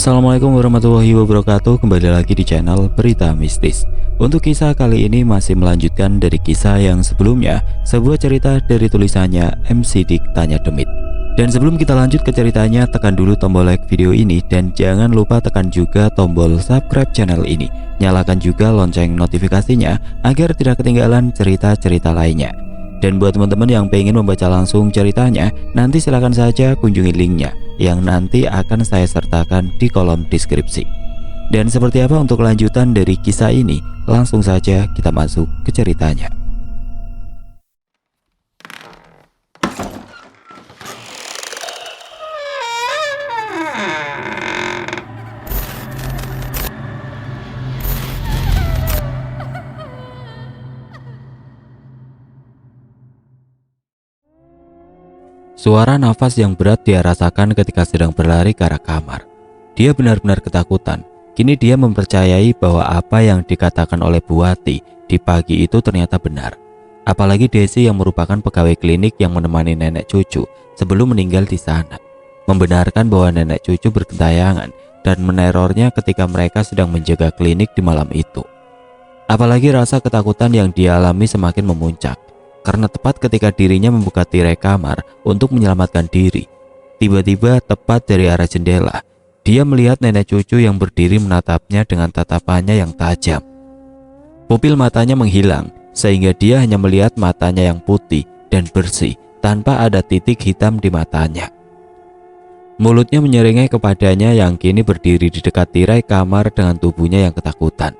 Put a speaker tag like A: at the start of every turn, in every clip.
A: Assalamualaikum warahmatullahi wabarakatuh. Kembali lagi di channel Berita Mistis. Untuk kisah kali ini masih melanjutkan dari kisah yang sebelumnya, sebuah cerita dari tulisannya MC Dik Tanya Demit. Dan sebelum kita lanjut ke ceritanya, tekan dulu tombol like video ini dan jangan lupa tekan juga tombol subscribe channel ini. Nyalakan juga lonceng notifikasinya agar tidak ketinggalan cerita-cerita lainnya. Dan buat teman-teman yang pengen membaca langsung ceritanya, nanti silahkan saja kunjungi linknya yang nanti akan saya sertakan di kolom deskripsi. Dan seperti apa untuk kelanjutan dari kisah ini, langsung saja kita masuk ke ceritanya. Suara nafas yang berat dia rasakan ketika sedang berlari ke arah kamar. Dia benar-benar ketakutan. Kini dia mempercayai bahwa apa yang dikatakan oleh Bu Wati di pagi itu ternyata benar. Apalagi Desi yang merupakan pegawai klinik yang menemani nenek cucu sebelum meninggal di sana, membenarkan bahwa nenek cucu bergentayangan dan menerornya ketika mereka sedang menjaga klinik di malam itu. Apalagi rasa ketakutan yang dia alami semakin memuncak. Karena tepat ketika dirinya membuka tirai kamar untuk menyelamatkan diri, tiba-tiba tepat dari arah jendela, dia melihat nenek cucu yang berdiri menatapnya dengan tatapannya yang tajam. Pupil matanya menghilang, sehingga dia hanya melihat matanya yang putih dan bersih tanpa ada titik hitam di matanya. Mulutnya menyeringai kepadanya yang kini berdiri di dekat tirai kamar dengan tubuhnya yang ketakutan.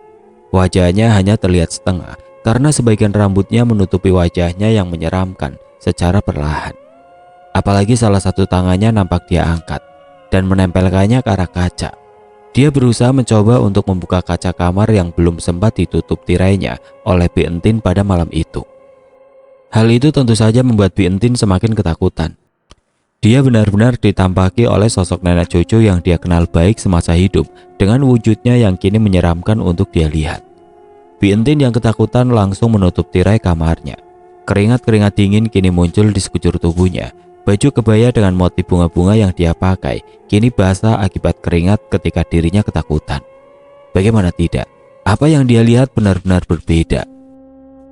A: Wajahnya hanya terlihat setengah, karena sebagian rambutnya menutupi wajahnya yang menyeramkan secara perlahan. Apalagi salah satu tangannya nampak dia angkat dan menempelkannya ke arah kaca. Dia berusaha mencoba untuk membuka kaca kamar yang belum sempat ditutup tirainya oleh Bi Entin pada malam itu. Hal itu tentu saja membuat Bi Entin semakin ketakutan. Dia benar-benar ditampaki oleh sosok nenek cucu yang dia kenal baik semasa hidup dengan wujudnya yang kini menyeramkan untuk dia lihat. Bi Entin yang ketakutan langsung menutup tirai kamarnya. Keringat-keringat dingin kini muncul di sekujur tubuhnya. Baju kebaya dengan motif bunga-bunga yang dia pakai kini basah akibat keringat ketika dirinya ketakutan. Bagaimana tidak, apa yang dia lihat benar-benar berbeda.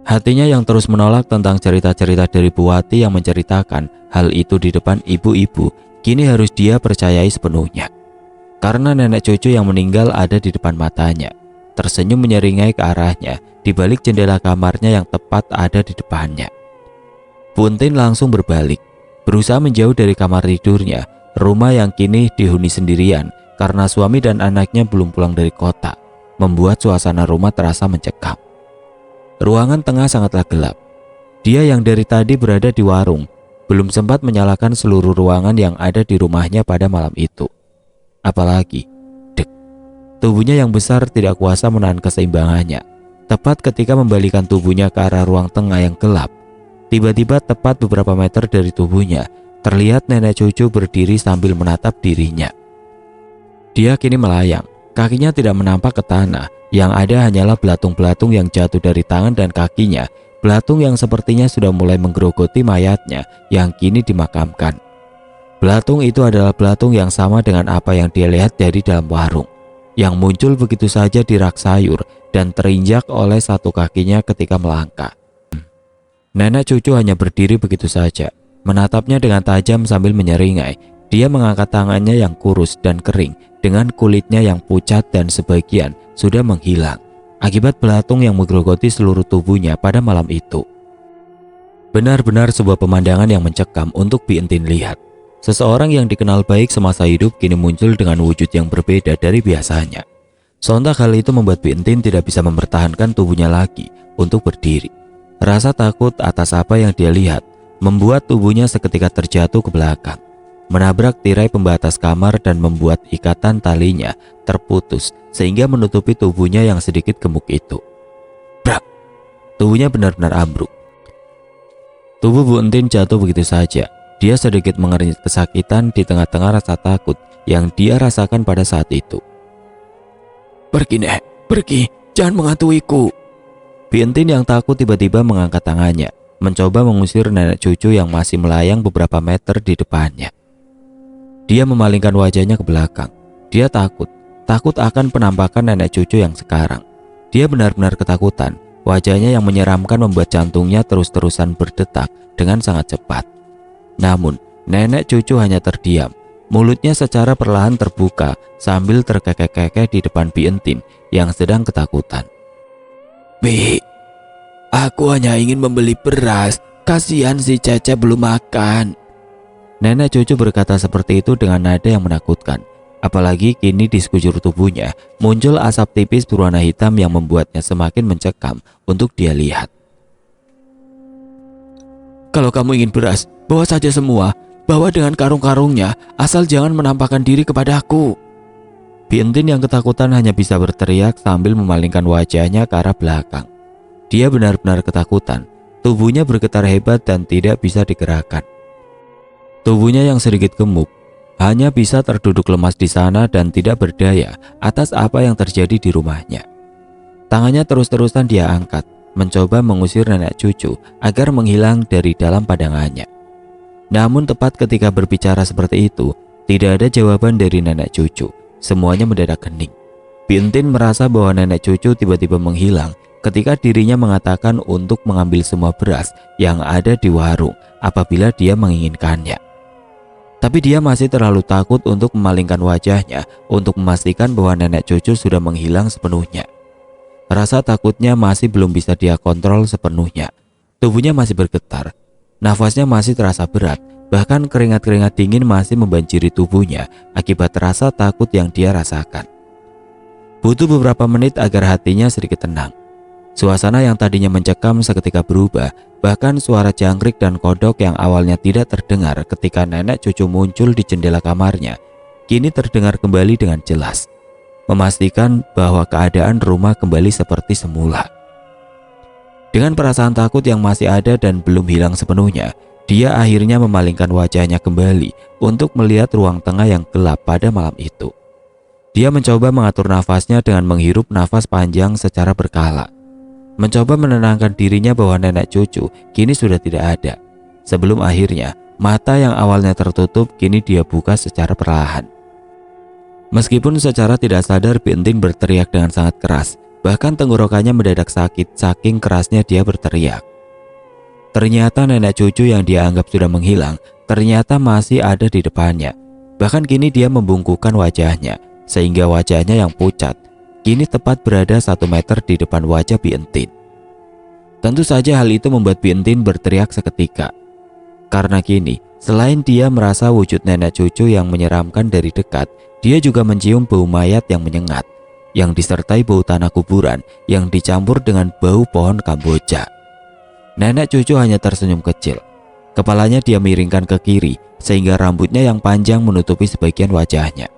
A: Hatinya yang terus menolak tentang cerita-cerita dari Bu Wati yang menceritakan hal itu di depan ibu-ibu, kini harus dia percayai sepenuhnya. Karena nenek cucu yang meninggal ada di depan matanya, tersenyum menyeringai ke arahnya di balik jendela kamarnya yang tepat ada di depannya. Bu Entin langsung berbalik, berusaha menjauh dari kamar tidurnya, rumah yang kini dihuni sendirian karena suami dan anaknya belum pulang dari kota, membuat suasana rumah terasa mencekam. Ruangan tengah sangatlah gelap. Dia yang dari tadi berada di warung, belum sempat menyalakan seluruh ruangan yang ada di rumahnya pada malam itu. Apalagi tubuhnya yang besar tidak kuasa menahan keseimbangannya. Tepat ketika membalikan tubuhnya ke arah ruang tengah yang gelap, tiba-tiba tepat beberapa meter dari tubuhnya, terlihat nenek cucu berdiri sambil menatap dirinya. Dia kini melayang, kakinya tidak menampak ke tanah, yang ada hanyalah belatung-belatung yang jatuh dari tangan dan kakinya, belatung yang sepertinya sudah mulai menggerogoti mayatnya yang kini dimakamkan. Belatung itu adalah belatung yang sama dengan apa yang dia lihat dari dalam warung, yang muncul begitu saja di rak sayur dan terinjak oleh satu kakinya ketika melangkah. Nenek cucu hanya berdiri begitu saja, menatapnya dengan tajam sambil menyeringai. Dia mengangkat tangannya yang kurus dan kering dengan kulitnya yang pucat dan sebagian sudah menghilang akibat belatung yang menggerogoti seluruh tubuhnya pada malam itu. Benar-benar sebuah pemandangan yang mencekam untuk Bi Entin lihat. Seseorang yang dikenal baik semasa hidup kini muncul dengan wujud yang berbeda dari biasanya. Sontak hal itu membuat Bi Entin tidak bisa mempertahankan tubuhnya lagi untuk berdiri. Rasa takut atas apa yang dia lihat membuat tubuhnya seketika terjatuh ke belakang, menabrak tirai pembatas kamar dan membuat ikatan talinya terputus sehingga menutupi tubuhnya yang sedikit gemuk itu. Brak! Tubuhnya benar-benar ambruk. Tubuh Bu Entin jatuh begitu saja. Dia sedikit mengernyit kesakitan di tengah-tengah rasa takut yang dia rasakan pada saat itu. "Pergi, Nek, pergi, jangan menghantuiku." Bi Entin yang takut tiba-tiba mengangkat tangannya, mencoba mengusir nenek cucu yang masih melayang beberapa meter di depannya. Dia memalingkan wajahnya ke belakang. Dia takut akan penampakan nenek cucu yang sekarang. Dia benar-benar ketakutan. Wajahnya yang menyeramkan membuat jantungnya terus-terusan berdetak dengan sangat cepat. Namun, nenek cucu hanya terdiam. Mulutnya secara perlahan terbuka sambil terkekeh-kekeh di depan Bi Entin yang sedang ketakutan. "Bi, aku hanya ingin membeli beras. Kasihan si Cece belum makan." Nenek cucu berkata seperti itu dengan nada yang menakutkan. Apalagi kini di sekujur tubuhnya muncul asap tipis berwarna hitam yang membuatnya semakin mencekam untuk dia lihat. "Kalau kamu ingin beras, bawa saja semua. Bawa dengan karung-karungnya, asal jangan menampakkan diri kepadaku." Bi Entin yang ketakutan hanya bisa berteriak sambil memalingkan wajahnya ke arah belakang. Dia benar-benar ketakutan. Tubuhnya bergetar hebat dan tidak bisa digerakkan. Tubuhnya yang sedikit gemuk hanya bisa terduduk lemas di sana dan tidak berdaya atas apa yang terjadi di rumahnya. Tangannya terus-terusan dia angkat, mencoba mengusir nenek cucu agar menghilang dari dalam pandangannya. Namun tepat ketika berbicara seperti itu, tidak ada jawaban dari nenek cucu. Semuanya mendadak hening. Bi Entin merasa bahwa nenek cucu tiba-tiba menghilang ketika dirinya mengatakan untuk mengambil semua beras yang ada di warung apabila dia menginginkannya. Tapi dia masih terlalu takut untuk memalingkan wajahnya untuk memastikan bahwa nenek cucu sudah menghilang sepenuhnya. Rasa takutnya masih belum bisa dia kontrol sepenuhnya. Tubuhnya masih bergetar, nafasnya masih terasa berat, bahkan keringat-keringat dingin masih membanjiri tubuhnya akibat rasa takut yang dia rasakan. Butuh beberapa menit agar hatinya sedikit tenang. Suasana yang tadinya mencekam seketika berubah, bahkan suara jangkrik dan kodok yang awalnya tidak terdengar ketika nenek cucu muncul di jendela kamarnya, kini terdengar kembali dengan jelas, memastikan bahwa keadaan rumah kembali seperti semula. Dengan perasaan takut yang masih ada dan belum hilang sepenuhnya, dia akhirnya memalingkan wajahnya kembali untuk melihat ruang tengah yang gelap pada malam itu. Dia mencoba mengatur nafasnya dengan menghirup nafas panjang secara berkala. Mencoba menenangkan dirinya bahwa nenek cucu kini sudah tidak ada. Sebelum akhirnya mata yang awalnya tertutup kini dia buka secara perlahan. Meskipun secara tidak sadar Bi Entin berteriak dengan sangat keras, bahkan tenggorokannya mendadak sakit saking kerasnya dia berteriak. Ternyata nenek cucu yang dia anggap sudah menghilang ternyata masih ada di depannya. Bahkan kini dia membungkukkan wajahnya sehingga wajahnya yang pucat kini tepat berada 1 meter di depan wajah Bi Entin. Tentu saja hal itu membuat Bi Entin berteriak seketika. Karena kini, selain dia merasa wujud nenek cucu yang menyeramkan dari dekat, dia juga mencium bau mayat yang menyengat, yang disertai bau tanah kuburan yang dicampur dengan bau pohon Kamboja. Nenek cucu hanya tersenyum kecil. Kepalanya dia miringkan ke kiri, sehingga rambutnya yang panjang menutupi sebagian wajahnya.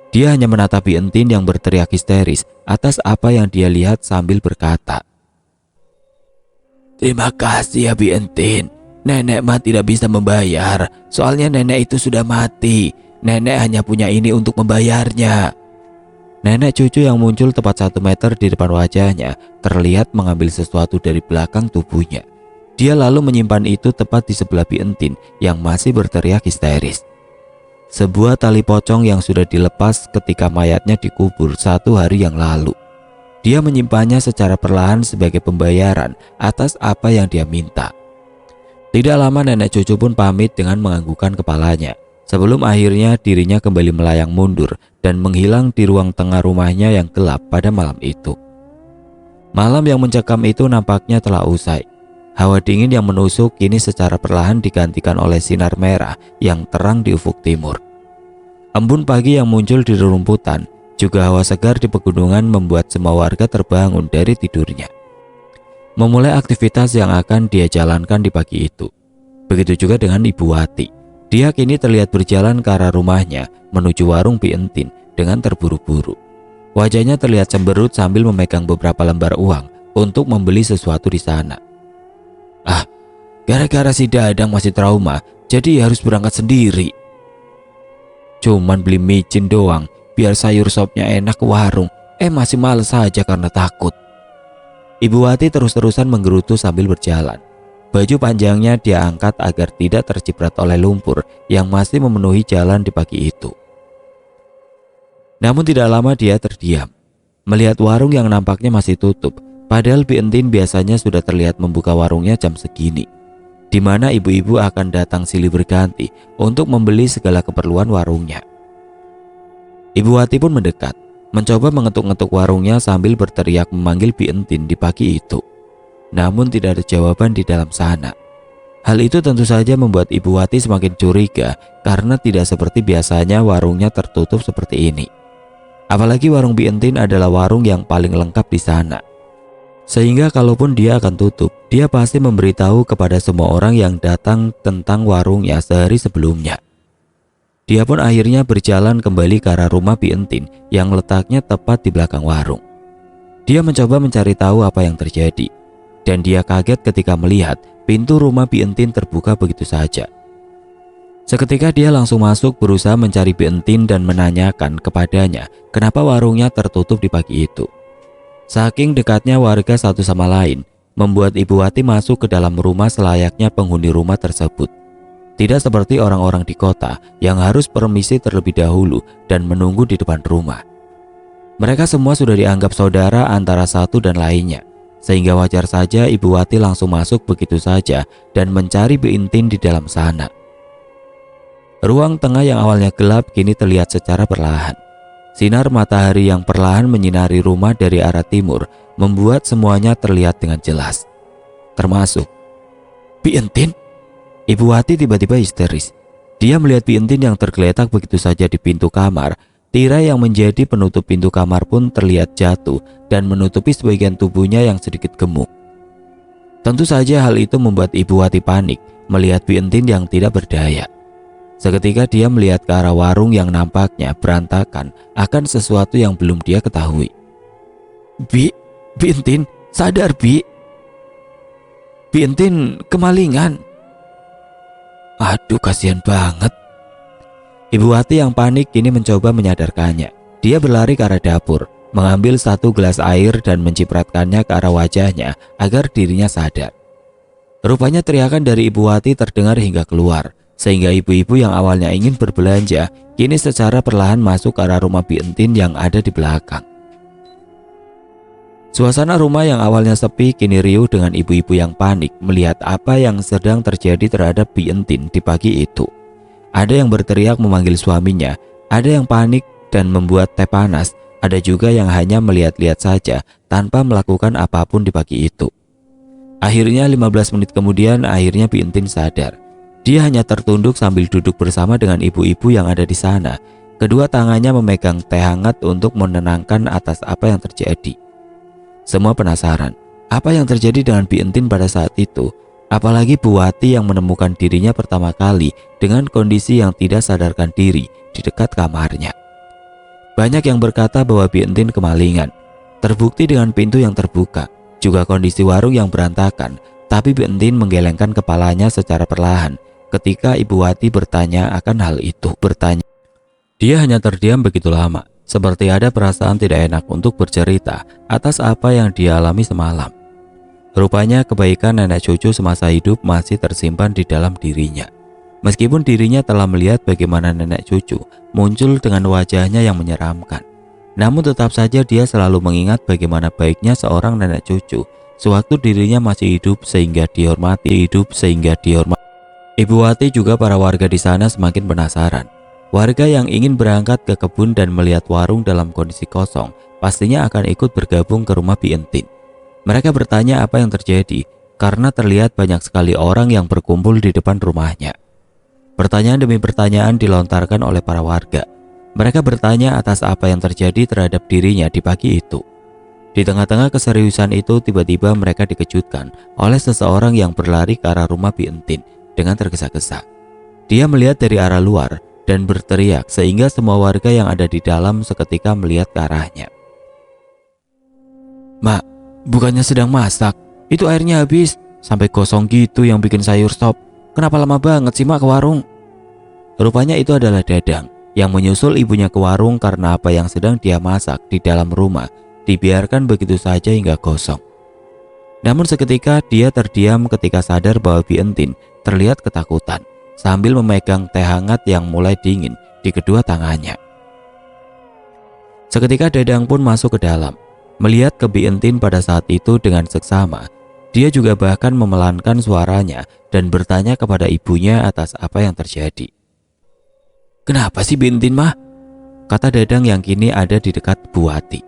A: Dia hanya menatap Bi Entin yang berteriak histeris atas apa yang dia lihat sambil berkata, "Terima kasih ya Bi Entin. Nenek mah tidak bisa membayar. Soalnya nenek itu sudah mati. Nenek hanya punya ini untuk membayarnya." Nenek cucu yang muncul tepat 1 meter di depan wajahnya terlihat mengambil sesuatu dari belakang tubuhnya. Dia lalu menyimpan itu tepat di sebelah Bi Entin yang masih berteriak histeris. Sebuah tali pocong yang sudah dilepas ketika mayatnya dikubur 1 hari yang lalu. Dia menyimpannya secara perlahan sebagai pembayaran atas apa yang dia minta. Tidak lama nenek cucu pun pamit dengan menganggukkan kepalanya, sebelum akhirnya dirinya kembali melayang mundur dan menghilang di ruang tengah rumahnya yang gelap pada malam itu. Malam yang mencekam itu nampaknya telah usai. Hawa dingin yang menusuk kini secara perlahan digantikan oleh sinar merah yang terang di ufuk timur. Embun pagi yang muncul di rerumputan, juga hawa segar di pegunungan membuat semua warga terbangun dari tidurnya, memulai aktivitas yang akan dia jalankan di pagi itu. Begitu juga dengan Ibu Wati. Dia kini terlihat berjalan ke arah rumahnya menuju warung Bi Entin dengan terburu-buru. Wajahnya terlihat cemberut sambil memegang beberapa lembar uang untuk membeli sesuatu di sana. Gara-gara si Dadang masih trauma, jadi harus berangkat sendiri. Cuman beli micin doang, biar sayur sopnya enak ke warung. Masih males saja karena takut. Ibu Wati terus-terusan menggerutu sambil berjalan. Baju panjangnya dia angkat agar tidak terciprat oleh lumpur yang masih memenuhi jalan di pagi itu. Namun tidak lama dia terdiam, melihat warung yang nampaknya masih tutup, padahal Bi Entin biasanya sudah terlihat membuka warungnya jam segini, di mana ibu-ibu akan datang silih berganti untuk membeli segala keperluan warungnya. Ibu Wati pun mendekat, mencoba mengetuk-ngetuk warungnya sambil berteriak memanggil Bi Entin di pagi itu. Namun tidak ada jawaban di dalam sana. Hal itu tentu saja membuat Ibu Wati semakin curiga karena tidak seperti biasanya warungnya tertutup seperti ini. Apalagi warung Bi Entin adalah warung yang paling lengkap di sana. Sehingga kalaupun dia akan tutup, dia pasti memberitahu kepada semua orang yang datang tentang warungnya sehari sebelumnya. Dia pun akhirnya berjalan kembali ke arah rumah Bi Entin yang letaknya tepat di belakang warung. Dia mencoba mencari tahu apa yang terjadi, dan dia kaget ketika melihat pintu rumah Bi Entin terbuka begitu saja. Seketika dia langsung masuk berusaha mencari Bi Entin dan menanyakan kepadanya kenapa warungnya tertutup di pagi itu. Saking dekatnya warga satu sama lain, membuat Ibu Wati masuk ke dalam rumah selayaknya penghuni rumah tersebut. Tidak seperti orang-orang di kota yang harus permisi terlebih dahulu dan menunggu di depan rumah. Mereka semua sudah dianggap saudara antara satu dan lainnya, sehingga wajar saja Ibu Wati langsung masuk begitu saja dan mencari Bi Entin di dalam sana. Ruang tengah yang awalnya gelap kini terlihat secara perlahan. Sinar matahari yang perlahan menyinari rumah dari arah timur membuat semuanya terlihat dengan jelas. Termasuk Bi Entin. Ibu Wati tiba-tiba histeris. Dia melihat Bi Entin yang tergeletak begitu saja di pintu kamar. Tirai yang menjadi penutup pintu kamar pun terlihat jatuh dan menutupi sebagian tubuhnya yang sedikit gemuk. Tentu saja hal itu membuat Ibu Wati panik melihat Bi Entin yang tidak berdaya. Seketika dia melihat ke arah warung yang nampaknya berantakan akan sesuatu yang belum dia ketahui. Bi Entin, sadar Bi. Bi Entin kemalingan. Aduh, kasihan banget. Ibu Wati yang panik kini mencoba menyadarkannya. Dia berlari ke arah dapur, mengambil satu gelas air dan mencipratkannya ke arah wajahnya agar dirinya sadar. Rupanya teriakan dari Ibu Wati terdengar hingga keluar, sehingga ibu-ibu yang awalnya ingin berbelanja kini secara perlahan masuk ke arah rumah Bi Entin yang ada di belakang. Suasana rumah yang awalnya sepi kini riuh dengan ibu-ibu yang panik melihat apa yang sedang terjadi terhadap Bi Entin di pagi itu. Ada yang berteriak memanggil suaminya, ada yang panik dan membuat teh panas, ada juga yang hanya melihat-lihat saja tanpa melakukan apapun di pagi itu. Akhirnya 15 menit kemudian akhirnya Bi Entin sadar. Dia hanya tertunduk sambil duduk bersama dengan ibu-ibu yang ada di sana. Kedua tangannya memegang teh hangat untuk menenangkan atas apa yang terjadi. Semua penasaran, apa yang terjadi dengan Bi Entin pada saat itu. Apalagi Bu Wati yang menemukan dirinya pertama kali dengan kondisi yang tidak sadarkan diri di dekat kamarnya. Banyak yang berkata bahwa Bi Entin kemalingan. Terbukti dengan pintu yang terbuka, juga kondisi warung yang berantakan. Tapi Bi Entin menggelengkan kepalanya secara perlahan ketika Ibu Wati bertanya akan hal itu. Dia hanya terdiam begitu lama, seperti ada perasaan tidak enak untuk bercerita atas apa yang dia alami semalam. Rupanya kebaikan nenek cucu semasa hidup masih tersimpan di dalam dirinya. Meskipun dirinya telah melihat bagaimana nenek cucu muncul dengan wajahnya yang menyeramkan, namun tetap saja dia selalu mengingat bagaimana baiknya seorang nenek cucu sewaktu dirinya masih hidup sehingga dihormati. Ibu Wati juga para warga di sana semakin penasaran. Warga yang ingin berangkat ke kebun dan melihat warung dalam kondisi kosong pastinya akan ikut bergabung ke rumah Bi Entin. Mereka bertanya apa yang terjadi karena terlihat banyak sekali orang yang berkumpul di depan rumahnya. Pertanyaan demi pertanyaan dilontarkan oleh para warga. Mereka bertanya atas apa yang terjadi terhadap dirinya di pagi itu. Di tengah-tengah keseriusan itu, tiba-tiba mereka dikejutkan oleh seseorang yang berlari ke arah rumah Bi Entin dengan tergesa-gesa. Dia melihat dari arah luar dan berteriak sehingga semua warga yang ada di dalam seketika melihat ke arahnya. Mak, bukannya sedang masak? Itu airnya habis, sampai gosong gitu yang bikin sayur stop. Kenapa lama banget sih Mak ke warung? Rupanya itu adalah Dadang yang menyusul ibunya ke warung karena apa yang sedang dia masak di dalam rumah dibiarkan begitu saja hingga gosong. Namun seketika dia terdiam ketika sadar bahwa Bi Entin terlihat ketakutan sambil memegang teh hangat yang mulai dingin di kedua tangannya. Seketika Dadang pun masuk ke dalam. Melihat ke Bi Entin pada saat itu dengan seksama, dia juga bahkan memelankan suaranya dan bertanya kepada ibunya atas apa yang terjadi. "Kenapa sih Bi Entin, mah?" kata Dadang yang kini ada di dekat Buati.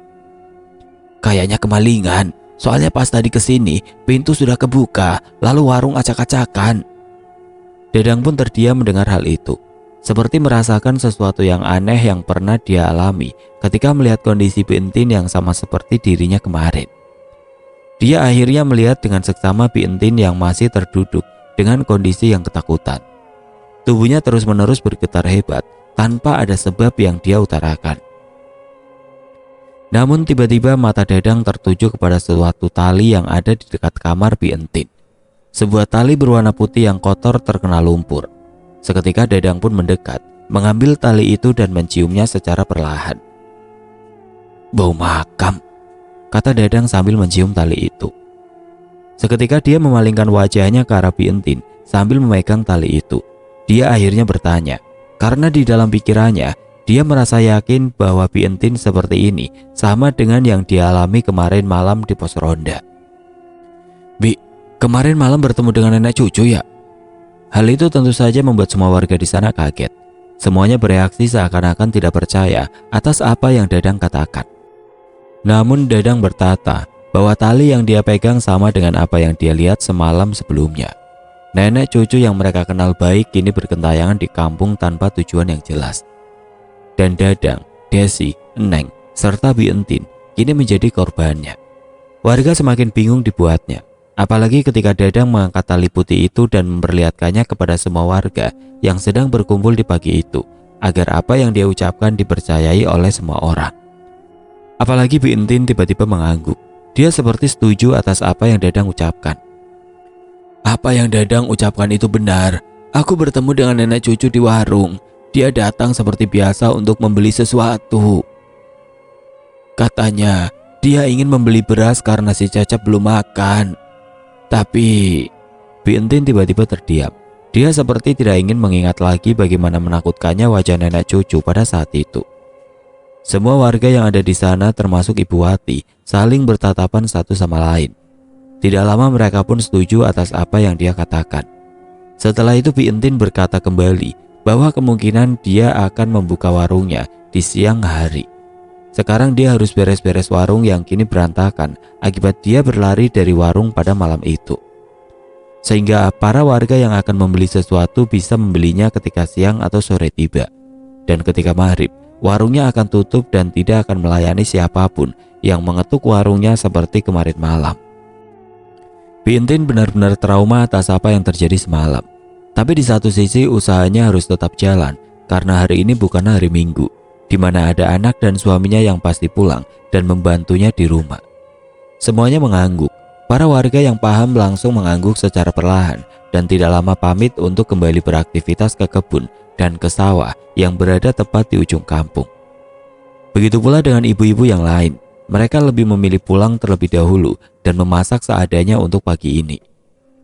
A: "Kayaknya kemalingan, soalnya pas tadi kesini pintu sudah kebuka, lalu warung acak-acakan." Dadang pun terdiam mendengar hal itu, seperti merasakan sesuatu yang aneh yang pernah dia alami ketika melihat kondisi Bi Entin yang sama seperti dirinya kemarin. Dia akhirnya melihat dengan seksama Bi Entin yang masih terduduk dengan kondisi yang ketakutan. Tubuhnya terus-menerus bergetar hebat tanpa ada sebab yang dia utarakan. Namun tiba-tiba mata Dadang tertuju kepada suatu tali yang ada di dekat kamar Bi Entin. Sebuah tali berwarna putih yang kotor terkena lumpur. Seketika Dadang pun mendekat, mengambil tali itu dan menciumnya secara perlahan. "Bau makam," kata Dadang sambil mencium tali itu. Seketika dia memalingkan wajahnya ke arah Bi Entin sambil memegang tali itu. Dia akhirnya bertanya, karena di dalam pikirannya dia merasa yakin bahwa Bi Entin seperti ini sama dengan yang dia alami kemarin malam di pos ronda. "Bi, kemarin malam bertemu dengan nenek cucu ya?" Hal itu tentu saja membuat semua warga di sana kaget. Semuanya bereaksi seakan-akan tidak percaya atas apa yang Dadang katakan. Namun Dadang berkata bahwa tali yang dia pegang sama dengan apa yang dia lihat semalam sebelumnya. Nenek cucu yang mereka kenal baik kini bergentayangan di kampung tanpa tujuan yang jelas. Dan Dadang, Desi, Eneng, serta Bi Entin kini menjadi korbannya. Warga semakin bingung dibuatnya. Apalagi ketika Dadang mengangkat tali putih itu dan memperlihatkannya kepada semua warga yang sedang berkumpul di pagi itu, agar apa yang dia ucapkan dipercayai oleh semua orang. Apalagi Bi Entin tiba-tiba mengangguk. Dia seperti setuju atas apa yang Dadang ucapkan. "Apa yang Dadang ucapkan itu benar. Aku bertemu dengan nenek cucu di warung. Dia datang seperti biasa untuk membeli sesuatu. Katanya dia ingin membeli beras karena si Cacap belum makan. Tapi..." Bi Entin tiba-tiba terdiam. Dia seperti tidak ingin mengingat lagi bagaimana menakutkannya wajah nenek cucu pada saat itu. Semua warga yang ada di sana termasuk Ibu Wati saling bertatapan satu sama lain. Tidak lama mereka pun setuju atas apa yang dia katakan. Setelah itu Bi Entin berkata kembali bahwa kemungkinan dia akan membuka warungnya di siang hari. Sekarang dia harus beres-beres warung yang kini berantakan akibat dia berlari dari warung pada malam itu. Sehingga para warga yang akan membeli sesuatu bisa membelinya ketika siang atau sore tiba. Dan ketika maghrib, warungnya akan tutup dan tidak akan melayani siapapun yang mengetuk warungnya seperti kemarin malam. Bi Entin benar-benar trauma atas apa yang terjadi semalam. Tapi di satu sisi usahanya harus tetap jalan karena hari ini bukan hari Minggu, di mana ada anak dan suaminya yang pasti pulang dan membantunya di rumah. Semuanya mengangguk. Para warga yang paham langsung mengangguk secara perlahan dan tidak lama pamit untuk kembali beraktivitas ke kebun dan ke sawah yang berada tepat di ujung kampung. Begitu pula dengan ibu-ibu yang lain. Mereka lebih memilih pulang terlebih dahulu dan memasak seadanya untuk pagi ini.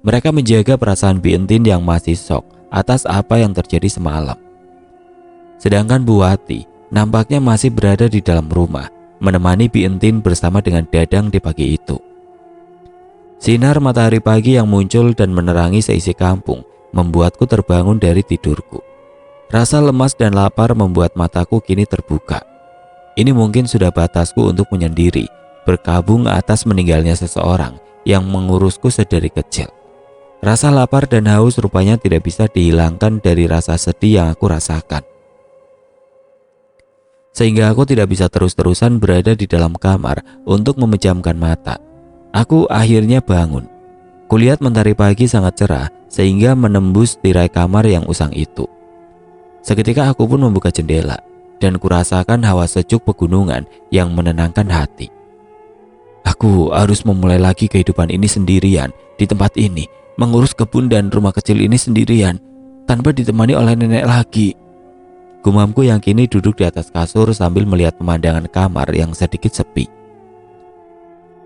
A: Mereka menjaga perasaan Bi Entin yang masih shock atas apa yang terjadi semalam. Sedangkan Bu Wati nampaknya masih berada di dalam rumah, menemani Bi Entin bersama dengan Dadang di pagi itu. Sinar matahari pagi yang muncul dan menerangi seisi kampung membuatku terbangun dari tidurku. Rasa lemas dan lapar membuat mataku kini terbuka. Ini mungkin sudah batasku untuk menyendiri, berkabung atas meninggalnya seseorang yang mengurusku sedari kecil. Rasa lapar dan haus rupanya tidak bisa dihilangkan dari rasa sedih yang aku rasakan. Sehingga aku tidak bisa terus-terusan berada di dalam kamar untuk memejamkan mata. Aku akhirnya bangun. Kulihat mentari pagi sangat cerah sehingga menembus tirai kamar yang usang itu. Seketika aku pun membuka jendela dan kurasakan hawa sejuk pegunungan yang menenangkan hati. Aku harus memulai lagi kehidupan ini sendirian di tempat ini, mengurus kebun dan rumah kecil ini sendirian, tanpa ditemani oleh nenek lagi. Gumamku yang kini duduk di atas kasur sambil melihat pemandangan kamar yang sedikit sepi.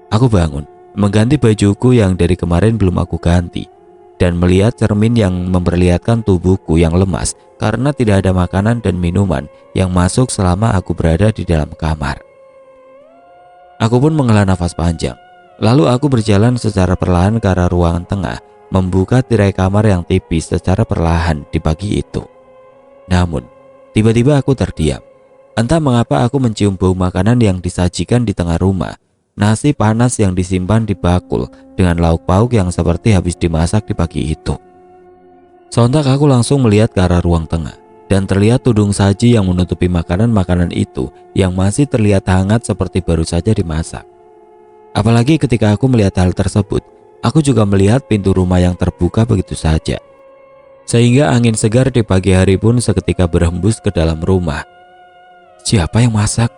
A: Aku bangun, mengganti bajuku yang dari kemarin belum aku ganti, dan melihat cermin yang memperlihatkan tubuhku yang lemas karena tidak ada makanan dan minuman yang masuk selama aku berada di dalam kamar. Aku pun menghela nafas panjang. Lalu aku berjalan secara perlahan ke arah ruangan tengah, membuka tirai kamar yang tipis secara perlahan di pagi itu. Namun, tiba-tiba aku terdiam. Entah mengapa aku mencium bau makanan yang disajikan di tengah rumah. Nasi panas yang disimpan di bakul dengan lauk pauk yang seperti habis dimasak di pagi itu. Sontak aku langsung melihat ke arah ruang tengah. Dan terlihat tudung saji yang menutupi makanan-makanan itu yang masih terlihat hangat seperti baru saja dimasak. Apalagi ketika aku melihat hal tersebut, aku juga melihat pintu rumah yang terbuka begitu saja. Sehingga angin segar di pagi hari pun seketika berhembus ke dalam rumah. Siapa yang masak?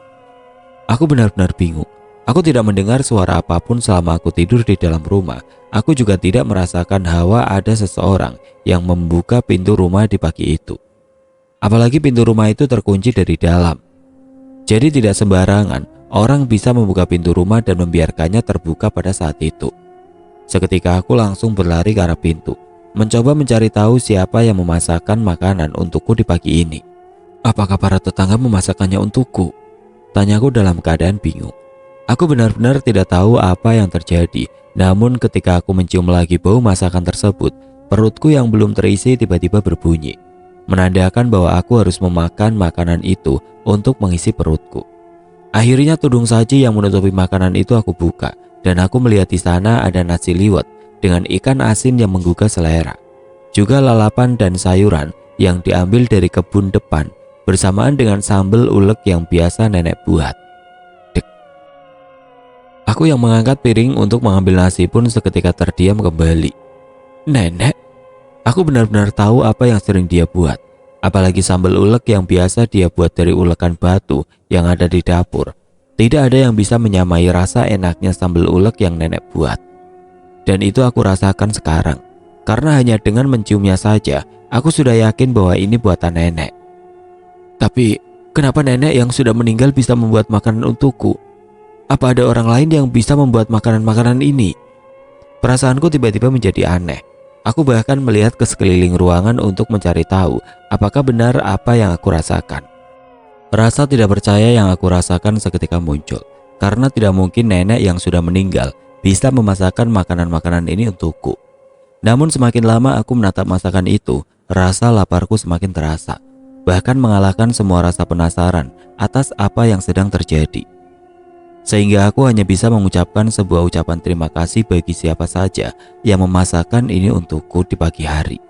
A: Aku benar-benar bingung. Aku tidak mendengar suara apapun selama aku tidur di dalam rumah. Aku juga tidak merasakan hawa ada seseorang yang membuka pintu rumah di pagi itu. Apalagi pintu rumah itu terkunci dari dalam. Jadi tidak sembarangan orang bisa membuka pintu rumah dan membiarkannya terbuka pada saat itu. Seketika aku langsung berlari ke arah pintu, mencoba mencari tahu siapa yang memasakkan makanan untukku di pagi ini. Apakah para tetangga memasakkannya untukku? Tanyaku dalam keadaan bingung. Aku benar-benar tidak tahu apa yang terjadi. Namun ketika aku mencium lagi bau masakan tersebut, perutku yang belum terisi tiba-tiba berbunyi, menandakan bahwa aku harus memakan makanan itu untuk mengisi perutku. Akhirnya tudung saji yang menutupi makanan itu aku buka, dan aku melihat di sana ada nasi liwet dengan ikan asin yang menggugah selera, juga lalapan dan sayuran yang diambil dari kebun depan, bersamaan dengan sambal ulek yang biasa nenek buat. Dek. Aku yang mengangkat piring untuk mengambil nasi pun seketika terdiam kembali. Nenek? Aku benar-benar tahu apa yang sering dia buat. Apalagi sambal ulek yang biasa dia buat dari ulekan batu yang ada di dapur. Tidak ada yang bisa menyamai rasa enaknya sambal ulek yang nenek buat. Dan itu aku rasakan sekarang. Karena hanya dengan menciumnya saja, aku sudah yakin bahwa ini buatan nenek. Tapi, kenapa nenek yang sudah meninggal bisa membuat makanan untukku? Apa ada orang lain yang bisa membuat makanan-makanan ini? Perasaanku tiba-tiba menjadi aneh. Aku bahkan melihat ke sekeliling ruangan untuk mencari tahu apakah benar apa yang aku rasakan. Rasa tidak percaya yang aku rasakan seketika muncul, karena tidak mungkin nenek yang sudah meninggal bisa memasakkan makanan-makanan ini untukku. Namun semakin lama aku menatap masakan itu, rasa laparku semakin terasa, bahkan mengalahkan semua rasa penasaran atas apa yang sedang terjadi. Sehingga aku hanya bisa mengucapkan sebuah ucapan terima kasih bagi siapa saja yang memasakkan ini untukku di pagi hari.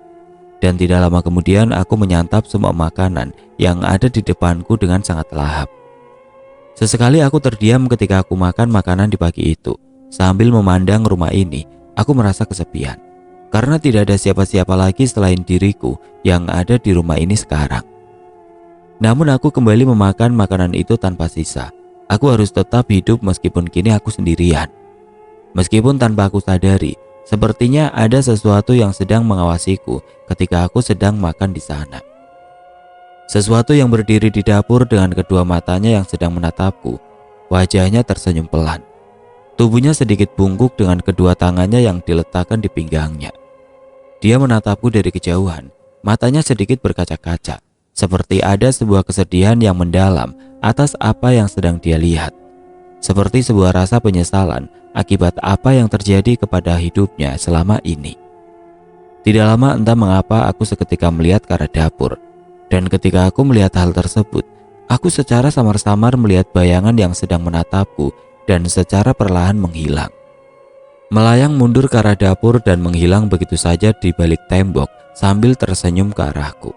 A: Dan tidak lama kemudian aku menyantap semua makanan yang ada di depanku dengan sangat lahap. Sesekali aku terdiam ketika aku makan makanan di pagi itu. Sambil memandang rumah ini, aku merasa kesepian. Karena tidak ada siapa-siapa lagi selain diriku yang ada di rumah ini sekarang. Namun aku kembali memakan makanan itu tanpa sisa. Aku harus tetap hidup meskipun kini aku sendirian. Meskipun tanpa aku sadari, sepertinya ada sesuatu yang sedang mengawasiku ketika aku sedang makan di sana. Sesuatu yang berdiri di dapur dengan kedua matanya yang sedang menatapku. Wajahnya tersenyum pelan. Tubuhnya sedikit bungkuk dengan kedua tangannya yang diletakkan di pinggangnya. Dia menatapku dari kejauhan, matanya sedikit berkaca-kaca, seperti ada sebuah kesedihan yang mendalam atas apa yang sedang dia lihat. Seperti sebuah rasa penyesalan akibat apa yang terjadi kepada hidupnya selama ini. Tidak lama entah mengapa aku seketika melihat ke arah dapur. Dan ketika aku melihat hal tersebut, aku secara samar-samar melihat bayangan yang sedang menatapku dan secara perlahan menghilang. Melayang mundur ke arah dapur dan menghilang begitu saja di balik tembok sambil tersenyum ke arahku.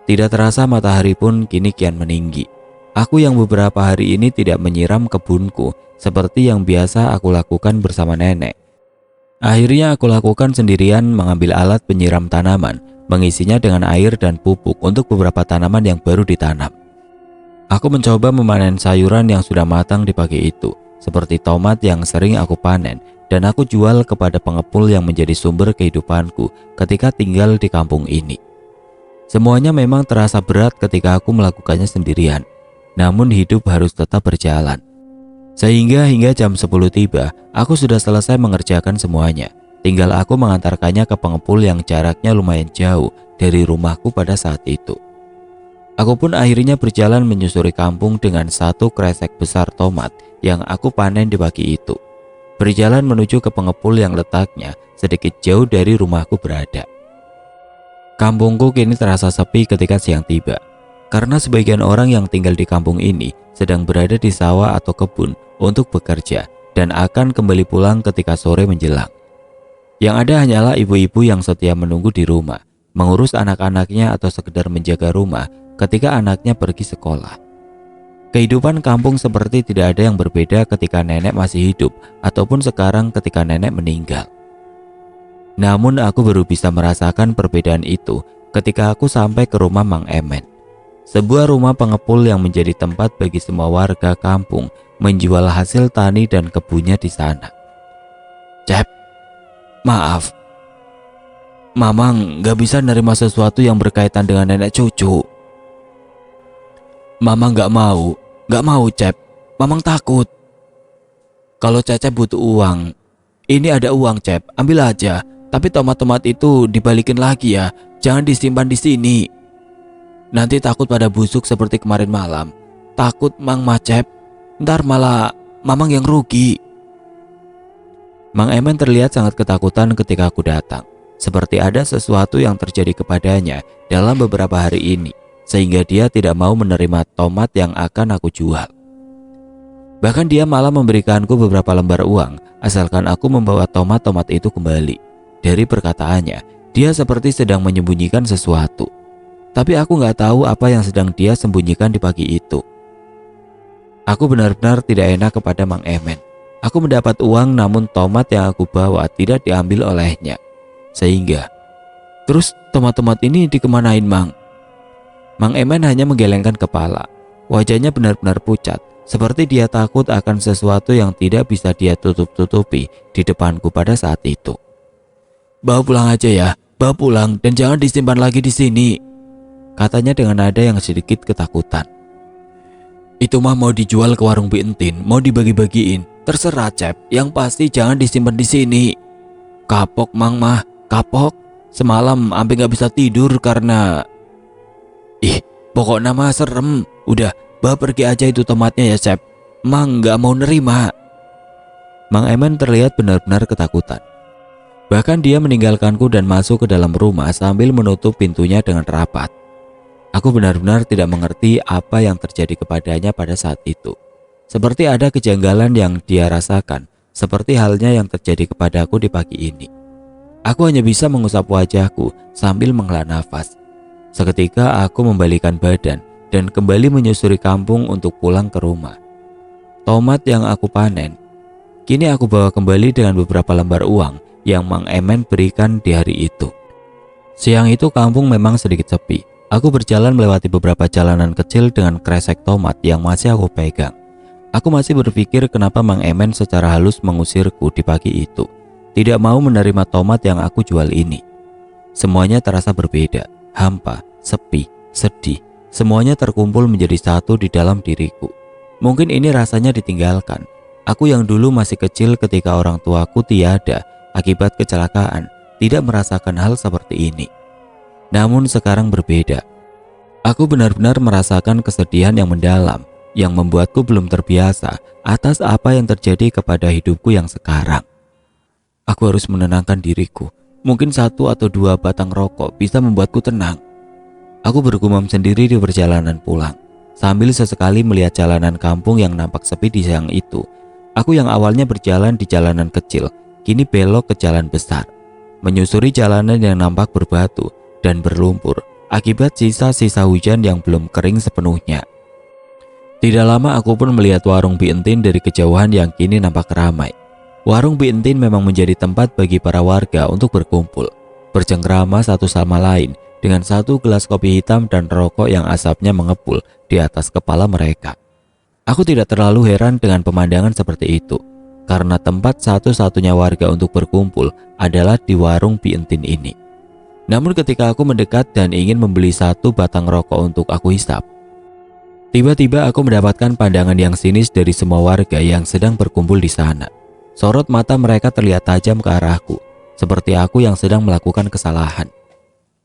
A: Tidak terasa matahari pun kini kian meninggi. Aku yang beberapa hari ini tidak menyiram kebunku seperti yang biasa aku lakukan bersama nenek. Akhirnya aku lakukan sendirian mengambil alat penyiram tanaman, mengisinya dengan air dan pupuk untuk beberapa tanaman yang baru ditanam. Aku mencoba memanen sayuran yang sudah matang di pagi itu, seperti tomat yang sering aku panen dan aku jual kepada pengepul yang menjadi sumber kehidupanku ketika tinggal di kampung ini. Semuanya memang terasa berat ketika aku melakukannya sendirian. Namun hidup harus tetap berjalan. Sehingga hingga jam 10 tiba, aku sudah selesai mengerjakan semuanya. Tinggal aku mengantarkannya ke pengepul yang jaraknya lumayan jauh dari rumahku pada saat itu. Aku pun akhirnya berjalan menyusuri kampung dengan satu kresek besar tomat yang aku panen di pagi itu. Berjalan menuju ke pengepul yang letaknya sedikit jauh dari rumahku berada. Kampungku kini terasa sepi ketika siang tiba, karena sebagian orang yang tinggal di kampung ini sedang berada di sawah atau kebun untuk bekerja dan akan kembali pulang ketika sore menjelang. Yang ada hanyalah ibu-ibu yang setia menunggu di rumah, mengurus anak-anaknya atau sekedar menjaga rumah ketika anaknya pergi sekolah. Kehidupan kampung seperti tidak ada yang berbeda ketika nenek masih hidup ataupun sekarang ketika nenek meninggal. Namun aku baru bisa merasakan perbedaan itu ketika aku sampai ke rumah Mang Emen. Sebuah rumah pengepul yang menjadi tempat bagi semua warga kampung menjual hasil tani dan kebunnya di sana. Cep, maaf, Mamang gak bisa nerima sesuatu yang berkaitan dengan nenek cucu. Mama gak mau Cep, Mamang takut. Kalau Cecep butuh uang, ini ada uang Cep, ambil aja. Tapi tomat-tomat itu dibalikin lagi ya, jangan disimpan di sini. Nanti takut pada busuk seperti kemarin malam. Takut Mang Macep, ntar malah Mamang yang rugi. Mang Emen terlihat sangat ketakutan ketika aku datang. Seperti ada sesuatu yang terjadi kepadanya dalam beberapa hari ini, sehingga dia tidak mau menerima tomat yang akan aku jual. Bahkan dia malah memberikanku beberapa lembar uang asalkan aku membawa tomat-tomat itu kembali. Dari perkataannya, dia seperti sedang menyembunyikan sesuatu. Tapi aku gak tahu apa yang sedang dia sembunyikan di pagi itu. Aku benar-benar tidak enak kepada Mang Emen. Aku mendapat uang namun tomat yang aku bawa tidak diambil olehnya. Sehingga, terus tomat-tomat ini dikemanain Mang? Mang Emen hanya menggelengkan kepala. Wajahnya benar-benar pucat, seperti dia takut akan sesuatu yang tidak bisa dia tutup-tutupi di depanku pada saat itu. Bawa pulang aja ya, bawa pulang dan jangan disimpan lagi di sini, katanya dengan nada yang sedikit ketakutan. Itu mah mau dijual ke warung Bi Entin, mau dibagi-bagiin, terserah Cep, yang pasti jangan disimpan di sini. Kapok Mang mah, kapok. Semalam ampe gak bisa tidur karena... pokoknya mah serem. Udah, bawa pergi aja itu tomatnya ya Cep. Mang gak mau nerima. Mang Emen terlihat benar-benar ketakutan. Bahkan dia meninggalkanku dan masuk ke dalam rumah sambil menutup pintunya dengan rapat. Aku benar-benar tidak mengerti apa yang terjadi kepadanya pada saat itu. Seperti ada kejanggalan yang dia rasakan, seperti halnya yang terjadi kepadaku di pagi ini. Aku hanya bisa mengusap wajahku sambil menghela nafas. Seketika aku membalikan badan dan kembali menyusuri kampung untuk pulang ke rumah. Tomat yang aku panen, kini aku bawa kembali dengan beberapa lembar uang yang Mang Emen berikan di hari itu. Siang itu kampung memang sedikit sepi. Aku berjalan melewati beberapa jalanan kecil dengan kresek tomat yang masih aku pegang. Aku masih berpikir kenapa Mang Emen secara halus mengusirku di pagi itu. Tidak mau menerima tomat yang aku jual ini. Semuanya terasa berbeda, hampa, sepi, sedih. Semuanya terkumpul menjadi satu di dalam diriku. Mungkin ini rasanya ditinggalkan. Aku yang dulu masih kecil ketika orang tuaku tiada akibat kecelakaan, tidak merasakan hal seperti ini. Namun sekarang berbeda. Aku benar-benar merasakan kesedihan yang mendalam yang membuatku belum terbiasa atas apa yang terjadi kepada hidupku yang sekarang. Aku harus menenangkan diriku. Mungkin 1 atau 2 batang rokok bisa membuatku tenang. Aku bergumam sendiri di perjalanan pulang, sambil sesekali melihat jalanan kampung yang nampak sepi di siang itu. Aku yang awalnya berjalan di jalanan kecil, kini belok ke jalan besar, menyusuri jalanan yang nampak berbatu dan berlumpur akibat sisa-sisa hujan yang belum kering sepenuhnya. Tidak lama aku pun melihat warung Bi Entin dari kejauhan yang kini nampak ramai. Warung Bi Entin memang menjadi tempat bagi para warga untuk berkumpul, bercengkrama satu sama lain dengan 1 gelas kopi hitam dan rokok yang asapnya mengepul di atas kepala mereka. Aku tidak terlalu heran dengan pemandangan seperti itu, karena tempat satu-satunya warga untuk berkumpul adalah di warung Bi Entin ini. Namun ketika aku mendekat dan ingin membeli 1 batang rokok untuk aku hisap, tiba-tiba aku mendapatkan pandangan yang sinis dari semua warga yang sedang berkumpul di sana. Sorot mata mereka terlihat tajam ke arahku, seperti aku yang sedang melakukan kesalahan.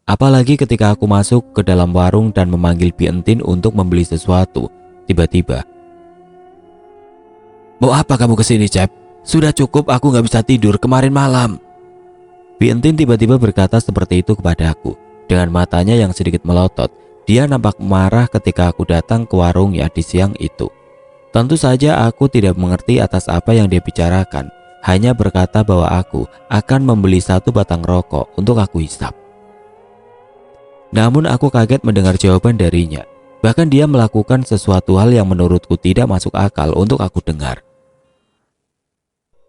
A: Apalagi ketika aku masuk ke dalam warung dan memanggil Bi Entin untuk membeli sesuatu. Tiba-tiba, "Mau apa kamu kesini, Cep? Sudah cukup, aku gak bisa tidur kemarin malam." Bi Entin tiba-tiba berkata seperti itu kepadaku. Dengan matanya yang sedikit melotot, dia nampak marah ketika aku datang ke warungnya di siang itu. Tentu saja aku tidak mengerti atas apa yang dia bicarakan, hanya berkata bahwa aku akan membeli 1 batang rokok untuk aku hisap. Namun aku kaget mendengar jawaban darinya. Bahkan dia melakukan sesuatu hal yang menurutku tidak masuk akal untuk aku dengar.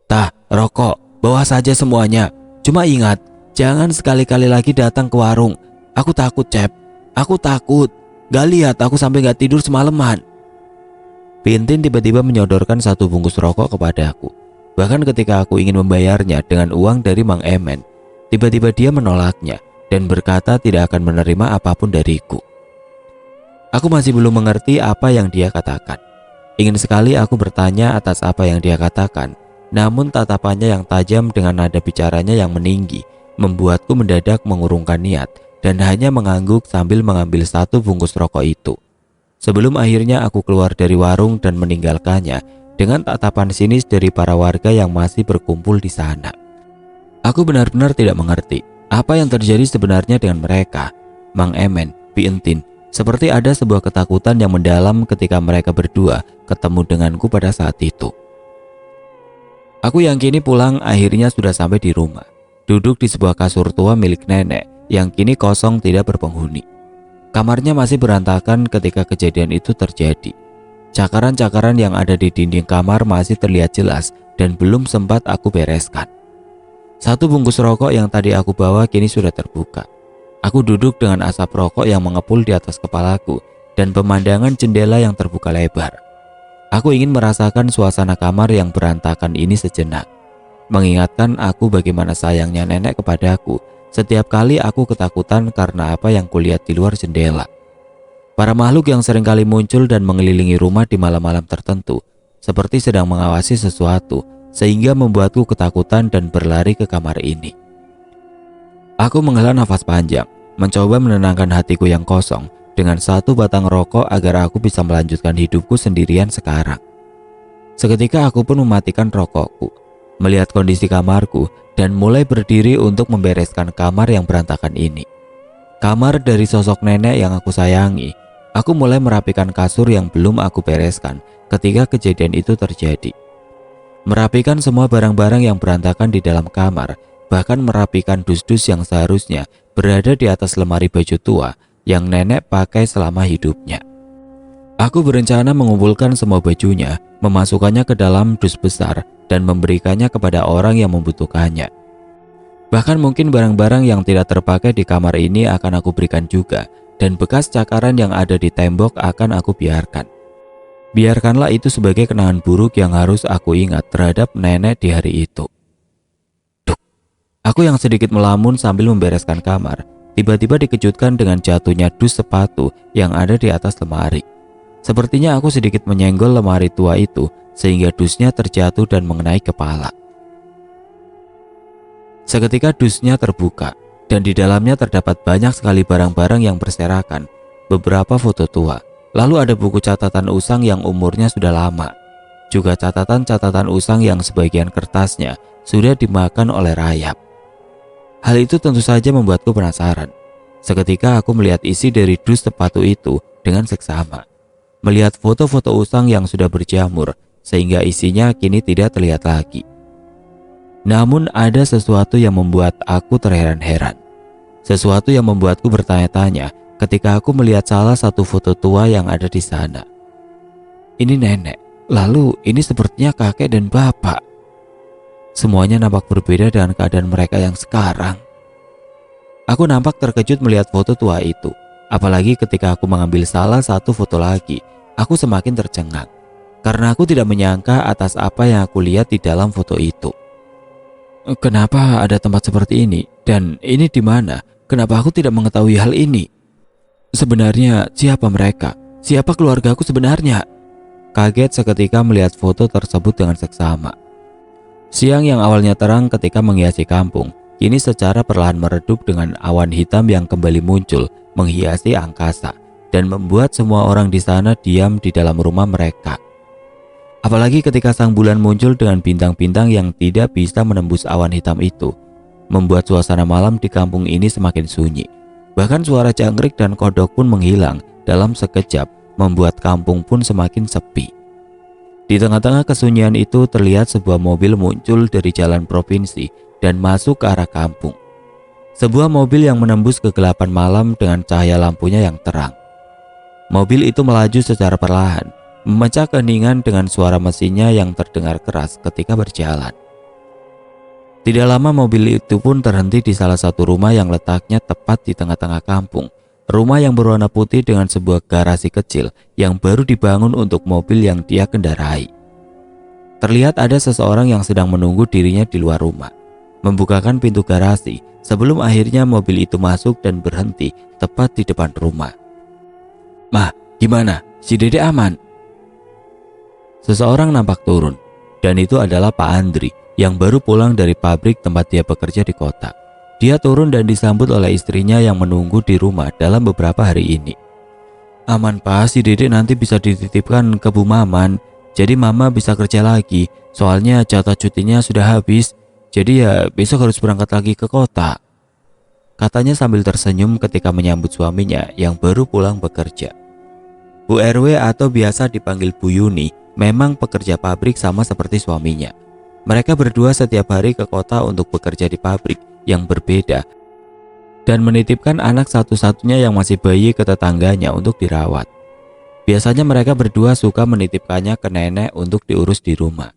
A: "Tah, rokok, bawa saja semuanya. Cuma ingat, jangan sekali-kali lagi datang ke warung. Aku takut, Cep. Aku takut. Gak lihat aku sampai gak tidur semalaman." Pintin tiba-tiba menyodorkan 1 bungkus rokok kepada aku. Bahkan ketika aku ingin membayarnya dengan uang dari Mang Emen, tiba-tiba dia menolaknya dan berkata tidak akan menerima apapun dariku. Aku masih belum mengerti apa yang dia katakan. Ingin sekali aku bertanya atas apa yang dia katakan, namun tatapannya yang tajam dengan nada bicaranya yang meninggi membuatku mendadak mengurungkan niat dan hanya mengangguk sambil mengambil 1 bungkus rokok itu. Sebelum akhirnya aku keluar dari warung dan meninggalkannya dengan tatapan sinis dari para warga yang masih berkumpul di sana. Aku benar-benar tidak mengerti apa yang terjadi sebenarnya dengan mereka. Mang Emen, Bi Entin, seperti ada sebuah ketakutan yang mendalam ketika mereka berdua ketemu denganku pada saat itu. Aku yang kini pulang akhirnya sudah sampai di rumah, duduk di sebuah kasur tua milik nenek yang kini kosong tidak berpenghuni. Kamarnya masih berantakan ketika kejadian itu terjadi. Cakaran-cakaran yang ada di dinding kamar masih terlihat jelas dan belum sempat aku bereskan. 1 bungkus rokok yang tadi aku bawa kini sudah terbuka. Aku duduk dengan asap rokok yang mengepul di atas kepalaku dan pemandangan jendela yang terbuka lebar. Aku ingin merasakan suasana kamar yang berantakan ini sejenak, mengingatkan aku bagaimana sayangnya nenek kepadaku setiap kali aku ketakutan karena apa yang kulihat di luar jendela. Para makhluk yang seringkali muncul dan mengelilingi rumah di malam-malam tertentu, seperti sedang mengawasi sesuatu, sehingga membuatku ketakutan dan berlari ke kamar ini. Aku menghela nafas panjang, mencoba menenangkan hatiku yang kosong dengan 1 batang rokok agar aku bisa melanjutkan hidupku sendirian sekarang. Seketika aku pun mematikan rokokku, melihat kondisi kamarku dan mulai berdiri untuk membereskan kamar yang berantakan ini. Kamar dari sosok nenek yang aku sayangi. Aku mulai merapikan kasur yang belum aku bereskan ketika kejadian itu terjadi. Merapikan semua barang-barang yang berantakan di dalam kamar, bahkan merapikan dus-dus yang seharusnya berada di atas lemari baju tua yang nenek pakai selama hidupnya. Aku berencana mengumpulkan semua bajunya, memasukkannya ke dalam dus besar dan memberikannya kepada orang yang membutuhkannya. Bahkan mungkin barang-barang yang tidak terpakai di kamar ini akan aku berikan juga, dan bekas cakaran yang ada di tembok akan aku biarkan. Biarkanlah itu sebagai kenangan buruk yang harus aku ingat terhadap nenek di hari itu. Duk. Aku yang sedikit melamun sambil membereskan kamar, tiba-tiba dikejutkan dengan jatuhnya dus sepatu yang ada di atas lemari. Sepertinya aku sedikit menyenggol lemari tua itu sehingga dusnya terjatuh dan mengenai kepala. Seketika dusnya terbuka dan di dalamnya terdapat banyak sekali barang-barang yang berserakan, beberapa foto tua, lalu ada buku catatan usang yang umurnya sudah lama, juga catatan-catatan usang yang sebagian kertasnya sudah dimakan oleh rayap. Hal itu tentu saja membuatku penasaran. Seketika aku melihat isi dari dus sepatu itu dengan seksama, melihat foto-foto usang yang sudah berjamur sehingga isinya kini tidak terlihat lagi. Namun ada sesuatu yang membuat aku terheran-heran. Sesuatu yang membuatku bertanya-tanya ketika aku melihat salah satu foto tua yang ada di sana. Ini nenek, lalu ini sepertinya kakek dan bapak. Semuanya nampak berbeda dengan keadaan mereka yang sekarang. Aku nampak terkejut melihat foto tua itu. Apalagi ketika aku mengambil salah satu foto lagi, aku semakin tercengang. Karena aku tidak menyangka atas apa yang aku lihat di dalam foto itu. Kenapa ada tempat seperti ini? Dan ini di mana? Kenapa aku tidak mengetahui hal ini? Sebenarnya siapa mereka? Siapa keluargaku sebenarnya? Kaget seketika melihat foto tersebut dengan seksama. Siang yang awalnya terang ketika menghiasi kampung, kini secara perlahan meredup dengan awan hitam yang kembali muncul menghiasi angkasa dan membuat semua orang di sana diam di dalam rumah mereka. Apalagi ketika sang bulan muncul dengan bintang-bintang yang tidak bisa menembus awan hitam itu, membuat suasana malam di kampung ini semakin sunyi. Bahkan suara jangkrik dan kodok pun menghilang dalam sekejap, membuat kampung pun semakin sepi. Di tengah-tengah kesunyian itu terlihat sebuah mobil muncul dari jalan provinsi dan masuk ke arah kampung. Sebuah mobil yang menembus kegelapan malam dengan cahaya lampunya yang terang. Mobil itu melaju secara perlahan, memecah keheningan dengan suara mesinnya yang terdengar keras ketika berjalan. Tidak lama mobil itu pun terhenti di salah satu rumah yang letaknya tepat di tengah-tengah kampung. Rumah yang berwarna putih dengan sebuah garasi kecil yang baru dibangun untuk mobil yang dia kendarai. Terlihat ada seseorang yang sedang menunggu dirinya di luar rumah, membukakan pintu garasi sebelum akhirnya mobil itu masuk dan berhenti tepat di depan rumah. "Mah, gimana? Si Dede aman?" Seseorang nampak turun, dan itu adalah Pak Andri yang baru pulang dari pabrik tempat dia bekerja di kota. Dia turun dan disambut oleh istrinya yang menunggu di rumah dalam beberapa hari ini. "Aman Pak, si Dede nanti bisa dititipkan ke Bu Maman, jadi Mama bisa kerja lagi, soalnya jatah cutinya sudah habis, jadi ya besok harus berangkat lagi ke kota," katanya sambil tersenyum ketika menyambut suaminya yang baru pulang bekerja. Bu RW atau biasa dipanggil Bu Yuni memang pekerja pabrik sama seperti suaminya. Mereka berdua setiap hari ke kota untuk bekerja di pabrik yang berbeda dan menitipkan anak satu-satunya yang masih bayi ke tetangganya untuk dirawat. Biasanya mereka berdua suka menitipkannya ke nenek untuk diurus di rumah.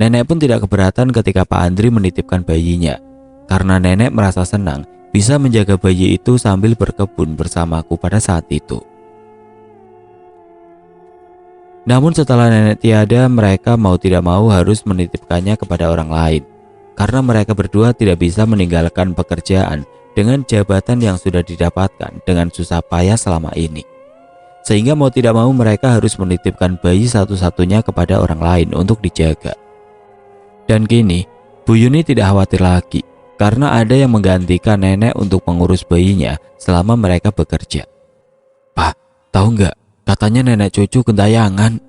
A: Nenek pun tidak keberatan ketika Pak Andri menitipkan bayinya, karena nenek merasa senang bisa menjaga bayi itu sambil berkebun bersamaku pada saat itu. Namun setelah nenek tiada, mereka mau tidak mau harus menitipkannya kepada orang lain, karena mereka berdua tidak bisa meninggalkan pekerjaan dengan jabatan yang sudah didapatkan dengan susah payah selama ini. Sehingga mau tidak mau mereka harus menitipkan bayi satu-satunya kepada orang lain untuk dijaga. Dan kini, Bu Yuni tidak khawatir lagi, karena ada yang menggantikan nenek untuk mengurus bayinya selama mereka bekerja. "Pak, tahu nggak? Katanya nenek cucu gentayangan,"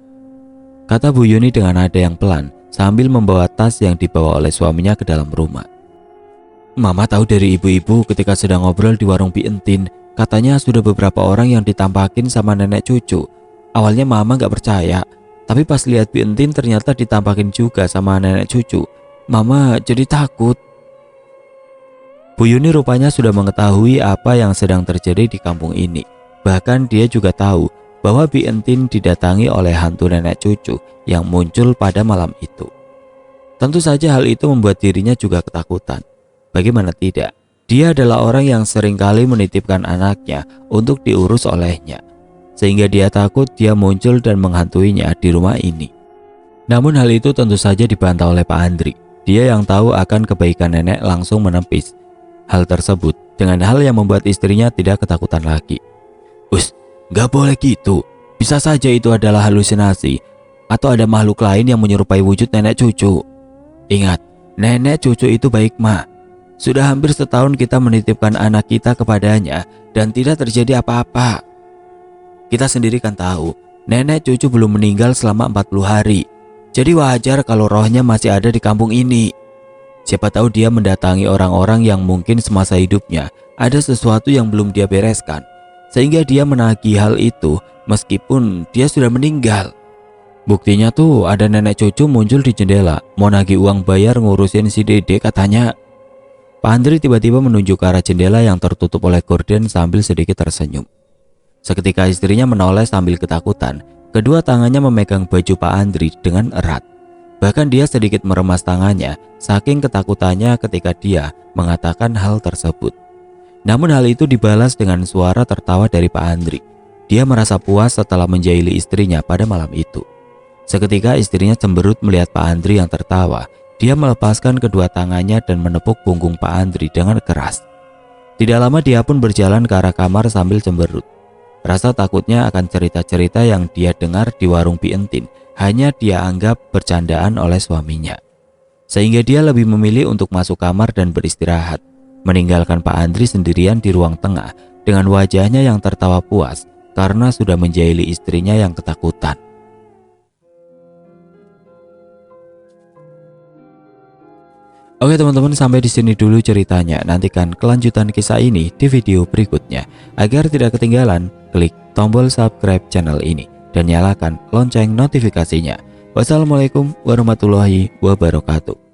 A: kata Bu Yuni dengan nada yang pelan sambil membawa tas yang dibawa oleh suaminya ke dalam rumah. "Mama tahu dari ibu-ibu ketika sedang ngobrol di warung Bi Entin, katanya sudah beberapa orang yang ditampakin sama nenek cucu. Awalnya Mama nggak percaya, tapi pas lihat Bi Entin ternyata ditampakin juga sama nenek cucu. Mama jadi takut." Bu Yuni rupanya sudah mengetahui apa yang sedang terjadi di kampung ini. Bahkan dia juga tahu bahwa Bi Entin didatangi oleh hantu nenek cucu yang muncul pada malam itu. Tentu saja hal itu membuat dirinya juga ketakutan. Bagaimana tidak, dia adalah orang yang seringkali menitipkan anaknya untuk diurus olehnya, sehingga dia takut dia muncul dan menghantuinya di rumah ini. Namun hal itu tentu saja dibantah oleh Pak Andri. Dia yang tahu akan kebaikan nenek langsung menepis hal tersebut dengan hal yang membuat istrinya tidak ketakutan lagi. "Us, gak boleh gitu. Bisa saja itu adalah halusinasi atau ada makhluk lain yang menyerupai wujud nenek cucu. Ingat, nenek cucu itu baik, Ma. Sudah hampir setahun kita menitipkan anak kita kepadanya dan tidak terjadi apa-apa. Kita sendiri kan tahu, nenek cucu belum meninggal selama 40 hari. Jadi wajar kalau rohnya masih ada di kampung ini. Siapa tahu dia mendatangi orang-orang yang mungkin semasa hidupnya ada sesuatu yang belum dia bereskan, sehingga dia menagih hal itu meskipun dia sudah meninggal. Buktinya tuh ada nenek cucu muncul di jendela, mau nagih uang bayar ngurusin si Dede katanya." Pak Andri tiba-tiba menunjuk ke arah jendela yang tertutup oleh gorden sambil sedikit tersenyum. Seketika istrinya menoleh sambil ketakutan. Kedua tangannya memegang baju Pak Andri dengan erat. Bahkan dia sedikit meremas tangannya saking ketakutannya ketika dia mengatakan hal tersebut. Namun hal itu dibalas dengan suara tertawa dari Pak Andri. Dia merasa puas setelah menjahili istrinya pada malam itu. Seketika istrinya cemberut melihat Pak Andri yang tertawa. Dia melepaskan kedua tangannya dan menepuk punggung Pak Andri dengan keras. Tidak lama dia pun berjalan ke arah kamar sambil cemberut. Rasa takutnya akan cerita-cerita yang dia dengar di warung Bi Entin hanya dia anggap bercandaan oleh suaminya. Sehingga dia lebih memilih untuk masuk kamar dan beristirahat meninggalkan Pak Andri sendirian di ruang tengah dengan wajahnya yang tertawa puas karena sudah menjahili istrinya yang ketakutan. Oke teman-teman, sampai di sini dulu ceritanya. Nantikan kelanjutan kisah ini di video berikutnya. Agar tidak ketinggalan, klik tombol subscribe channel ini dan nyalakan lonceng notifikasinya. Wassalamualaikum warahmatullahi wabarakatuh.